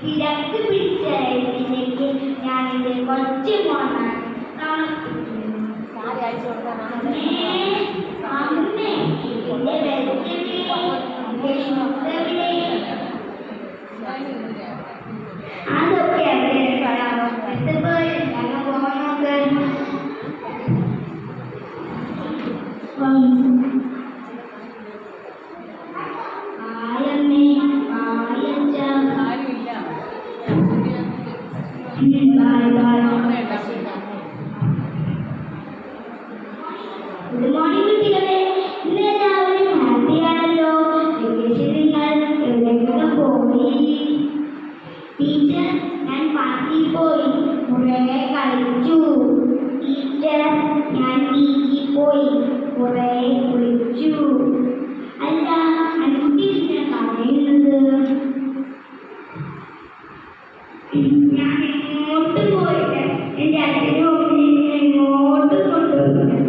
തിരക്ക് പിടിച്ച ഇതിലേക്ക് ഞാൻ എൻ്റെ കൊച്ചു മോനാണ് അമ്മേ എൻ്റെ അതൊക്കെ ഗുഡ് മോർണിംഗ് കുട്ടികളെ. ഇന്ന് എല്ലാവരും ഹാപ്പിയാണല്ലോ. എവിടെയെങ്കിലും പോയി? ടീച്ചർ, ഞാൻ പാർക്കിൽ പോയി കുറേ കളിച്ചു. ടീച്ചർ, ഞാൻ ബീച്ചിൽ പോയി കുറേ കുളിച്ചു. അല്ല, അനുകുട്ടി പറയുന്നത് ഞാൻ എങ്ങോട്ട് പോയിട്ട് എൻ്റെ അച്ഛനും അമ്മയും എങ്ങോട്ടും കൊണ്ടുപോയില്ല.